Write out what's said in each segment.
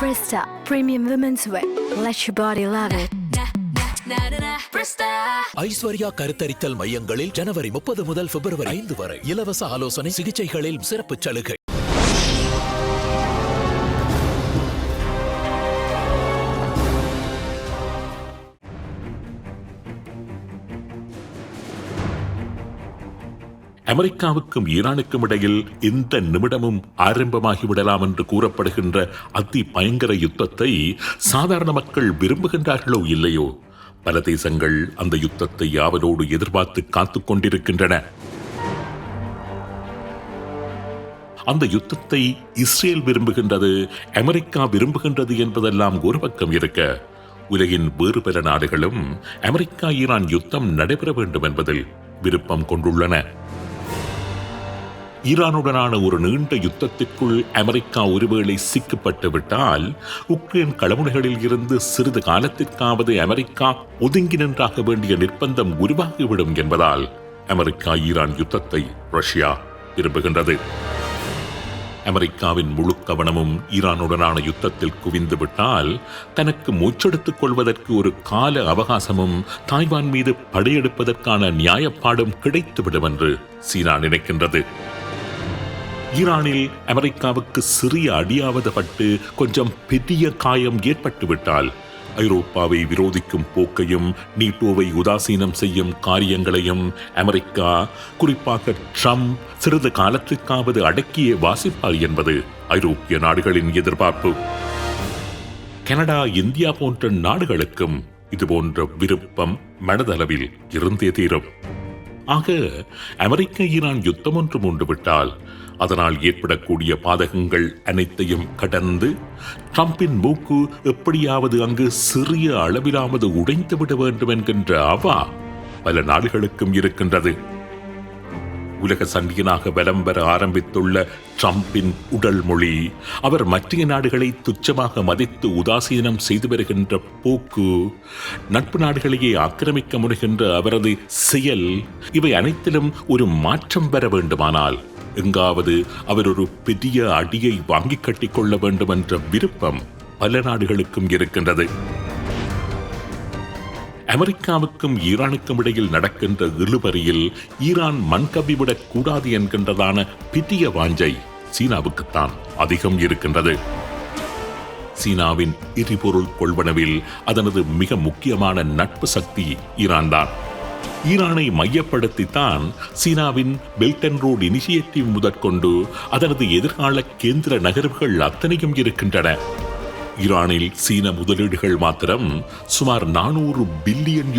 Presta Premium Women's Wear. Let your body love it. Aishwarya கருத்தரித்தல் மையங்களில் ஜனவரி 30 முதல் பிப்ரவரி 5 வரை இலவச ஆலோசனை சிகிச்சைகளில் சிறப்பு சலுகை. அமெரிக்காவுக்கும் ஈரானுக்கும் இடையில் எந்த நிமிடமும் ஆரம்பமாகிவிடலாம் என்று கூறப்படுகின்ற அதி பயங்கர யுத்தத்தை சாதாரண மக்கள் விரும்புகின்றார்களோ இல்லையோ, பல தேசங்கள் அந்த யுத்தத்தை ஆவலோடு எதிர்பார்த்து காத்துக் கொண்டிருக்கின்றன. அந்த யுத்தத்தை இஸ்ரேல் விரும்புகின்றது, அமெரிக்கா விரும்புகின்றது என்பதெல்லாம் ஒரு பக்கம் இருக்க, உலகின் வேறு பல நாடுகளும் அமெரிக்கா ஈரான் யுத்தம் நடைபெற வேண்டும் என்பதில் விருப்பம் கொண்டுள்ளன. ஈரானுடனான ஒரு நீண்ட யுத்தத்திற்குள் அமெரிக்கா ஒருவேளை சிக்கப்பட்டு விட்டால், உக்ரைன் களமுனைகளில் இருந்து சிறிது காலத்திற்காவது அமெரிக்கா ஒதுங்கி நின்றாக வேண்டிய நிர்பந்தம் உருவாகிவிடும் என்பதால் அமெரிக்கா ஈரான் யுத்தத்தை ரஷ்யா விரும்புகின்றது. அமெரிக்காவின் முழு கவனமும் ஈரானுடனான யுத்தத்தில் குவிந்து விட்டால், தனக்கு மூச்செடுத்துக் கொள்வதற்கு ஒரு கால அவகாசமும் தாய்வான் மீது படையெடுப்பதற்கான நியாயப்பாடும் கிடைத்துவிடும் என்று சீனா நினைக்கின்றது. ஈரானில் அமெரிக்காவுக்கு சிறிய அடியாவது பட்டு கொஞ்சம் பெரிய காயம் ஏற்பட்டுவிட்டால், ஐரோப்பாவை விரோதிக்கும் போக்கையும் நீட்டோவை உதாசீனம் செய்யும் காரியங்களையும் அமெரிக்கா, குறிப்பாக ட்ரம்ப், சிறிது காலத்திற்காவது அடக்கியே வாசிப்பார் என்பது ஐரோப்பிய நாடுகளின் எதிர்பார்ப்பு. கனடா, இந்தியா போன்ற நாடுகளுக்கும் இதுபோன்ற விருப்பம் மனதளவில் இருந்தே தீரும். ஆக அமெரிக்க ஈரான் யுத்தம் ஒன்று மூண்டுவிட்டால், அதனால் ஏற்படக்கூடிய பாதகங்கள் அனைத்தையும் கடந்து ட்ரம்பின் மூக்கு எப்படியாவது அங்கு சிறிய அளவிலாவது உடைந்துவிட வேண்டும் என்கின்ற அவா பல நாடுகளுக்கும் இருக்கின்றது. உலக சண்டியனாக வலம் வர ஆரம்பித்துள்ள ட்ரம்பின் உடல் மொழி, அவர் மற்ற நாடுகளை துச்சமாக மதித்து உதாசீனம் செய்து வருகின்ற போக்கு, நட்பு நாடுகளையே ஆக்கிரமிக்க முனைகின்ற அவரது செயல், இவை அனைத்திலும் ஒரு மாற்றம் பெற வேண்டுமானால் எங்காவது அவர் ஒரு பெரிய அடியை வாங்கி கட்டிக் கொள்ள வேண்டும் என்ற விருப்பம் பல நாடுகளுக்கும் இருக்கின்றது. அமெரிக்காவுக்கும் ஈரானுக்கும் இடையில் நடக்கின்ற இழுபறியில் ஈரான் மண்கவிவிடக் கூடாது என்கின்றதான பெரிய வாஞ்சை சீனாவுக்குத்தான் அதிகம் இருக்கின்றது. சீனாவின் எரிபொருள் கொள்வனவில் அதனது மிக முக்கியமான நட்பு சக்தி ஈரான் தான். ஈரானை மையப்படுத்தித்தான் சீனாவின் பெல்ட் அண்ட் ரோட் இனிஷியேட்டிவ் முதற்கொண்டு அதனது எதிர்கால கேந்திர நகர்வுகள் அத்தனையும் இருக்கின்றன. ஈரானில் சீன முதலீடுகள் மாத்திரம் சுமார் $400 பில்லியன்.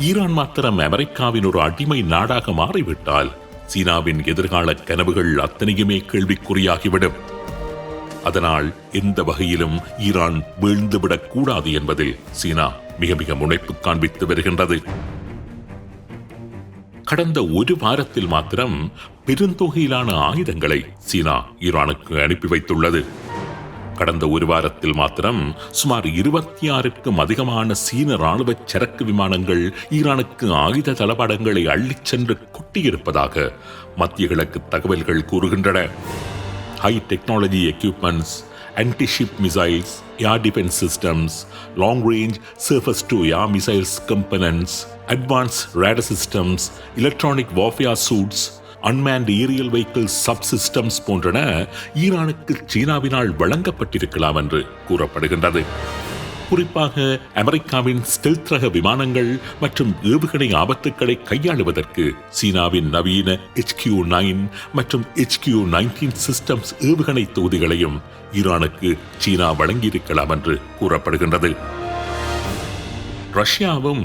ஈரான் மாத்திரம் அமெரிக்காவின் ஒரு அடிமை நாடாக மாறிவிட்டால், சீனாவின் எதிர்கால கனவுகள் அத்தனையுமே கேள்விக்குறியாகிவிடும். அதனால் எந்த வகையிலும் ஈரான் வீழ்ந்துவிடக் கூடாது என்பதில் சீனா மிக மிக முனைப்பு காண்பித்து வருகின்றது. கடந்த ஒரு வாரத்தில் மாத்திரம் பெருந்தொகையிலான ஆயுதங்களை சீனா ஈரானுக்கு அனுப்பி வைத்துள்ளது. கடந்த ஒரு வாரத்தில் மாத்திரம் சுமார் 26க்கும் அதிகமான சீன ராணுவ சரக்கு விமானங்கள் ஈரானுக்கு ஆயுத தளபாடங்களை அள்ளிச் சென்று கொட்டியிருப்பதாக மத்திய கிழக்கு தகவல்கள் கூறுகின்றன. High technology equipments, anti-ship missiles, air defense systems, long-range surface-to-air missiles components, advanced radar systems, electronic warfare suits, unmanned aerial vehicle subsystems போன்றன ஈரானுக்கு சீனாவினால் வழங்கப்பட்டிருக்கலாம் என்று கூறப்படுகின்றது. குறிப்பாக அமெரிக்காவின் ஸ்டெல்த் ரக விமானங்கள் மற்றும் ஏவுகணை ஆபத்துக்களை கையாளுவதற்கு சீனாவின் நவீன HQ-9 மற்றும் HQ-19 சிஸ்டம்ஸ் ஏவுகணை தொகுதிகளையும் ஈரானுக்கு சீனா வழங்கியிருக்கலாம் என்று கூறப்படுகின்றது. ரஷ்யாவும்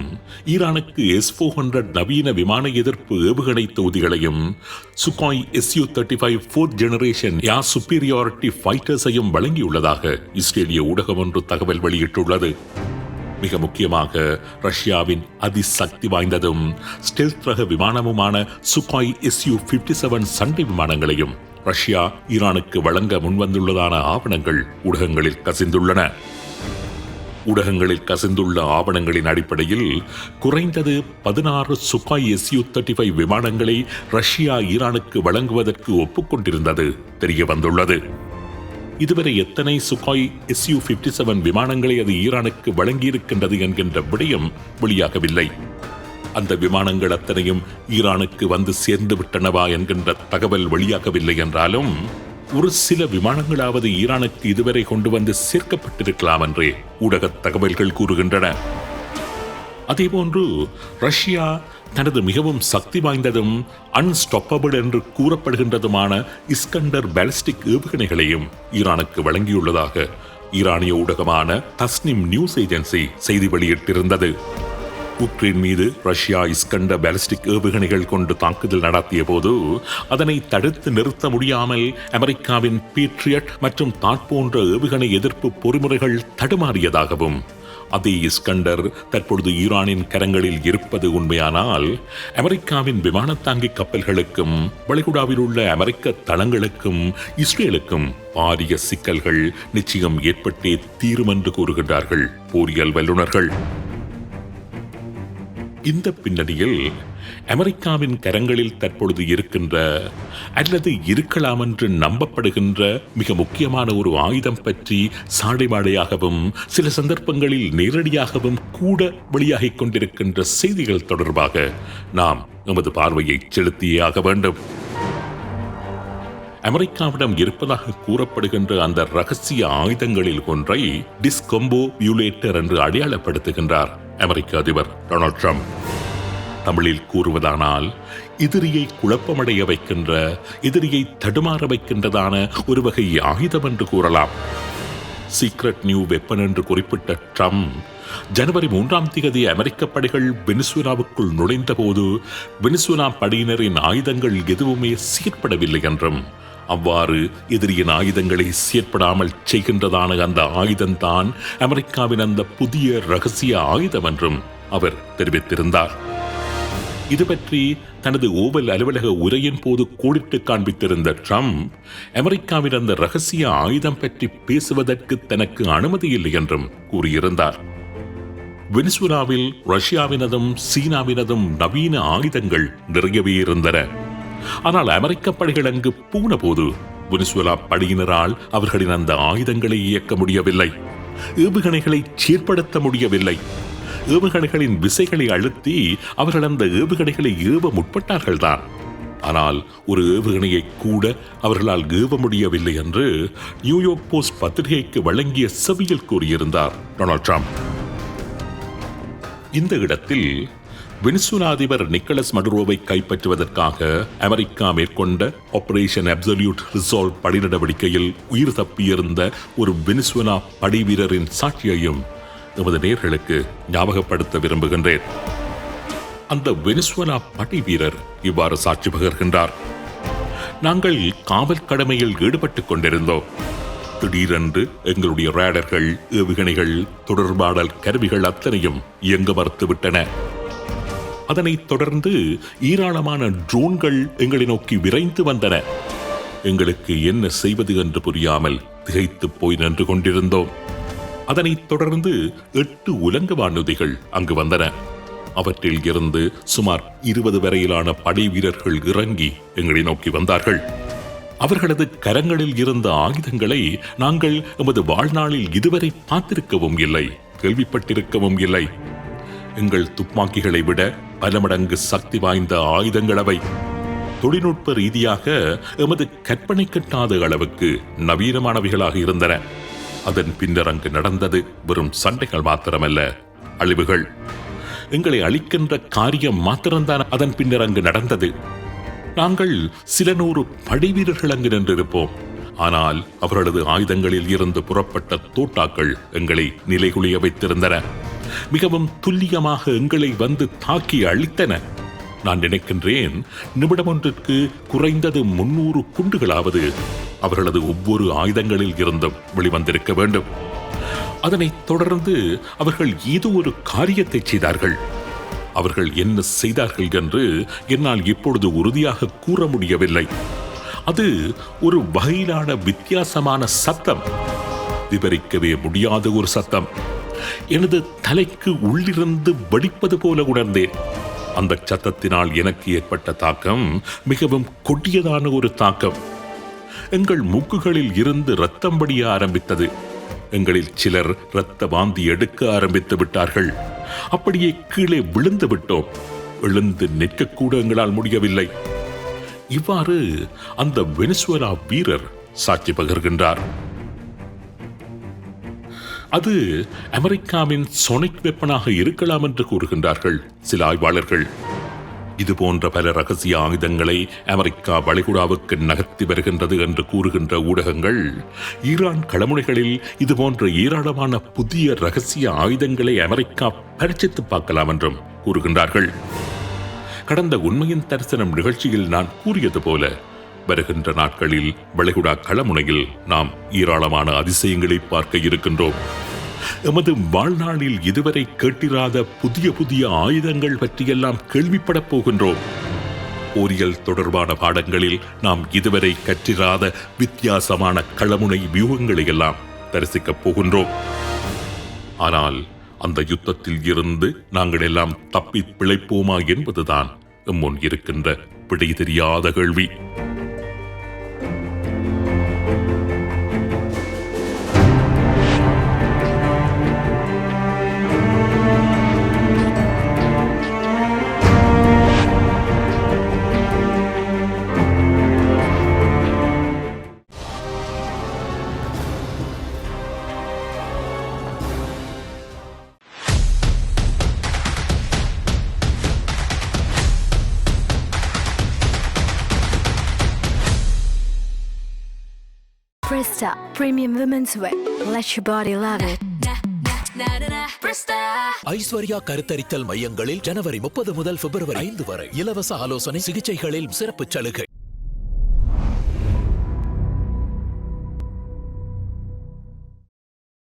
ஈரானுக்கு S-400 நவீன விமான எதிர்ப்பு ஏவுகணை தொகுதிகளையும் சுகாய் Su-35 4th ஜெனரேஷன் ஏர் சுப்பீரியாரிட்டி ஃபைட்டர்ஸையும் வழங்கியுள்ளதாக இஸ்ரேலிய ஊடகம் ஒன்று தகவல் வெளியிட்டுள்ளது. மிக முக்கியமாக ரஷ்யாவின் அதிசக்தி வாய்ந்ததும் ஸ்டெல்த் ரக விமானமுமான சுகாய் Su-57 சண்டை விமானங்களையும் ரஷ்யா ஈரானுக்கு வழங்க முன்வந்துள்ளதான ஆவணங்கள் ஊடகங்களில் கசிந்துள்ளன. ஊடகங்களில் கசிந்துள்ள ஆவணங்களின் அடிப்படையில் குறைந்தது 16 சுகாய் Su-35 விமானங்களை ரஷ்யா ஈரானுக்கு வழங்குவதற்கு ஒப்புக்கொண்டிருந்தது தெரிய வந்துள்ளது. இதுவரை எத்தனை சுகாய் Su-57 விமானங்களை அது ஈரானுக்கு வழங்கியிருக்கின்றது என்கின்ற விடயம் வெளியாகவில்லை. அந்த விமானங்கள் அத்தனையும் ஈரானுக்கு வந்து சேர்ந்து விட்டனவா என்கின்ற தகவல் வெளியாகவில்லை என்றாலும் ஒரு சில விமானங்களாவது ஈரானுக்கு இதுவரை கொண்டு வந்து சேர்க்கப்பட்டிருக்கலாம் என்றே ஊடக தகவல்கள் கூறுகின்றன. அதேபோன்று ரஷ்யா தனது மிகவும் சக்தி வாய்ந்ததும் அன்ஸ்டாப்பபிள் என்று கூறப்படுகின்றதுமான இஸ்கண்டர் பாலிஸ்டிக் ஏவுகணைகளையும் ஈரானுக்கு வழங்கியுள்ளதாக ஈரானிய ஊடகமான தஸ்னிம் நியூஸ் ஏஜென்சி செய்தி வெளியிட்டிருந்தது. உக்ரைன் மீது ரஷ்யா இஸ்கண்டர் பாலிஸ்டிக் ஏவுகணைகள் கொண்டு தாக்குதல் நடத்திய போது அதனை தடுத்து நிறுத்த முடியாமல் அமெரிக்காவின் பேட்ரியட் மற்றும் தாட் போன்ற ஏவுகணை எதிர்ப்பு பொறிமுறைகள் தடுமாறியதாகவும், அதே இஸ்கண்டர் தற்பொழுது ஈரானின் கரங்களில் இருப்பது உண்மையானால் அமெரிக்காவின் விமானத்தாங்கி கப்பல்களுக்கும் வளைகுடாவில் உள்ள அமெரிக்க தளங்களுக்கும் இஸ்ரேலுக்கும் பாரிய சிக்கல்கள் நிச்சயம் ஏற்பட்டே தீரும் என்று கூறுகின்றார்கள் போரியல் வல்லுநர்கள். இந்த பின்னணியில் அமெரிக்காவின் கரங்களில் தற்பொழுது இருக்கின்ற அல்லது இருக்கலாம் என்று நம்பப்படுகின்ற மிக முக்கியமான ஒரு ஆயுதம் பற்றி சாடைமாடையாகவும் சில சந்தர்ப்பங்களில் நேரடியாகவும் கூட வெளியாகிக் கொண்டிருக்கின்ற செய்திகள் தொடர்பாக நாம் நமது பார்வையை செலுத்தியே ஆக வேண்டும். அமெரிக்காவிடம் இருப்பதாக கூறப்படுகின்ற அந்த ரகசிய ஆயுதங்களில் ஒன்றை டிஸ்கம்போபியுலேட்டர் என்று அடையாளப்படுத்துகின்றார் அமெரிக்க அதிபர் டொனால்ட் ட்ரம்ப். தமிழில் கூறுவதானால் எதிரியை குழப்பமடைய வைக்கின்ற, எதிரியை தடுமாற வைக்கின்றதான ஒரு வகை ஆயுதம் என்று கூறலாம். சீக்ரெட் நியூ வெப்பன் என்று குறிப்பிட்ட ட்ரம்ப் ஜனவரி 3ஆம் தேதி அமெரிக்க படைகள் வெனிசுவேலாவுக்குள் நுழைந்த போது வெனிசுவேலா படையினரின் ஆயுதங்கள் எதுவுமே செயற்படவில்லை என்றும், அவ்வாறு எதிரியின் ஆயுதங்களை செயற்படாமல் செய்கின்றதான அந்த ஆயுதம்தான் அமெரிக்காவின் அந்த புதிய ரகசிய ஆயுதம் என்றும் அவர் தெரிவித்திருந்தார். இது பற்றி தனது ஓவல் அலுவலக உரையின் போது கோடிட்டு காண்பித்திருந்த ட்ரம்ப் அமெரிக்காவின் அந்த ரகசிய ஆயுதம் பற்றி பேசுவதற்கு தனக்கு அனுமதி இல்லை என்றும் கூறியிருந்தார். வெனிசுவேலாவில் ரஷ்யாவினதும் சீனாவினதும் நவீன ஆயுதங்கள் நிறையவே இருந்தன. ஆனால் அமெரிக்க படைகள் அங்கு போன போது வெனிசுவேலா படையினரால் அவர்களின் அந்த ஆயுதங்களை இயக்க முடியவில்லை, ஏவுகணைகளை செயற்படுத்த முடியவில்லை. ஏவுகணைகளின் விசைகளை அழுத்தி அவர்கள் அந்த ஏவுகணைகளை ஏவ முற்பட்டார்கள் தான். ஆனால் ஒரு ஏவுகணையை கூட அவர்களால் ஏவ முடியவில்லை என்று நியூயார்க் போஸ்ட் பத்திரிகைக்கு வழங்கிய செவியில் கூறியிருந்தார் டொனால்ட் ட்ரம்ப். இந்த இடத்தில் வெனிசுவேலா அதிபர் நிக்கலஸ் மடுரோவை கைப்பற்றுவதற்காக அமெரிக்கா மேற்கொண்ட ஆபரேஷன் அப்சல்யூட் ரிசால்வ் படை நடவடிக்கையில் உயிர் தப்பியிருந்த ஒரு வெனிசுவேலா படை வீரரின் சாட்சியையும் நமது நேயர்களுக்கு ஞாபகப்படுத்த விரும்புகின்றேன். அந்த வெனிசுவேலா படை வீரர் இவ்வாறு சாட்சி பகர்கின்றார். நாங்கள் காவல் கடமையில் ஈடுபட்டுக் கொண்டிருந்தோம். திடீரென்று எங்களுடைய ரேடர்கள், ஏவுகணைகள், தொடர்பாடல் கருவிகள் அத்தனையும் இயங்க மறுத்துவிட்டன. அதனைத் தொடர்ந்து ஏராளமான ட்ரோன்கள் எங்களை நோக்கி விரைந்து வந்தன. எங்களுக்கு என்ன செய்வது என்று புரியாமல் திகைத்து போய் நின்று கொண்டிருந்தோம். அதனைத் தொடர்ந்து 8 உலங்க வானூர்திகள் அங்கு வந்தன. அவற்றில் இருந்து சுமார் 20 வரையிலான படை வீரர்கள் இறங்கி எங்களை நோக்கி வந்தார்கள். அவர்களது கரங்களில் இருந்த ஆயுதங்களை நாங்கள் எமது வாழ்நாளில் இதுவரை பார்த்திருக்கவும் இல்லை, கேள்விப்பட்டிருக்கவும் இல்லை. எங்கள் துப்பாக்கிகளை விட பல மடங்கு சக்தி வாய்ந்த ஆயுதங்கள் அவை. தொழில்நுட்ப ரீதியாக எமது கற்பனை கட்டாத அளவுக்கு நவீனமானவைகளாக இருந்தன. அதன் பின்னர் அங்கு நடந்தது வெறும் சண்டைகள் மாத்திரமல்ல, அழிவுகள். எங்களை அழிக்கின்ற காரியம் மாத்திரம்தான் அதன் பின்னர் அங்கு நடந்தது. நாங்கள் சில 100 படை வீரர்கள் அங்கு நின்றிருப்போம். ஆனால் அவர்களது ஆயுதங்களில் இருந்து புறப்பட்ட தோட்டாக்கள் எங்களை நிலைகுலிய வைத்திருந்தன. மிகவும் துல்லியமாக எங்களை வந்து தாக்கி அழித்தன. நான் நினைக்கின்றேன், நிமிடம் ஒன்றிற்கு குறைந்தது 300 குண்டுகளாவது அவர்களது ஒவ்வொரு ஆயுதங்களில் இருந்தும் வெளிவந்திருக்க வேண்டும். அதனைத் தொடர்ந்து அவர்கள் ஏதோ ஒரு காரியத்தை செய்தார்கள். அவர்கள் என்ன செய்தார்கள் என்று என்னால் இப்பொழுது உறுதியாக கூற முடியவில்லை. அது ஒரு வகையிலான வித்தியாசமான சத்தம், விவரிக்கவே முடியாத ஒரு சத்தம். எனது தலைக்கு உள்ளிருந்து வெடிப்பது போல உணர்ந்தேன். அந்த சத்தத்தினால் எனக்கு ஏற்பட்ட தாக்கம் மிகவும் கொடியதான ஒரு தாக்கம். எங்கள் மூக்குகளில் இருந்து இரத்தம் வடிய ஆரம்பித்தது. எங்களில் சிலர் இரத்த வாந்தி எடுக்க ஆரம்பித்து விட்டார்கள். அப்படியே கீழே விழுந்து விட்டோம். எழுந்து நிற்கக்கூட எங்களால் முடியவில்லை. இவ்வாறு அந்த வெனிசுவேலா வீரர் சாட்சி பகர்கின்றார். அது அமெரிக்காவின் சோனிக் வெப்பனாக இருக்கலாம் என்று கூறுகின்றார்கள் சில ஆய்வாளர்கள். இது போன்ற பல ரகசிய ஆயுதங்களை அமெரிக்கா வளைகுடாவுக்கு நகர்த்தி வருகின்றது என்று கூறுகின்ற ஊடகங்கள் ஈரான் களமுனைகளில் இதுபோன்ற ஏராளமான புதிய ரகசிய ஆயுதங்களை அமெரிக்கா பரீட்சித்து பார்க்கலாம் என்றும் கூறுகின்றார்கள். கடந்த உண்மையின் தரிசனம் நிகழ்ச்சியில் நான் கூறியது போல வருகின்ற நாட்களில் வளைகுடா களமுனையில் நாம் ஏராளமான அதிசயங்களை பார்க்க இருக்கின்றோம். எமது வாழ்நாளில் இதுவரை கேட்டிராத புதிய புதிய ஆயுதங்கள் பற்றியெல்லாம் கேள்விப்படப் போகின்றோம். போரியல் தொடர்பான பாடங்களில் நாம் இதுவரை கற்றிராத வித்தியாசமான களமுனை வியூகங்களை எல்லாம் தரிசிக்கப் போகின்றோம். ஆனால் அந்த யுத்தத்தில் இருந்து நாங்கள் எல்லாம் தப்பி பிழைப்போமா என்பதுதான் முன் இருக்கின்ற விடை தெரியாத கேள்வி. Presta Premium Women's Wear. Let your body love it. Aishwarya கருத்தரித்தல் மையங்களில் ஜனவரி 30 முதல் பிப்ரவரி 5 வரை இலவச ஆலோசனை சிகிச்சைகளில் சிறப்பு சலுகை.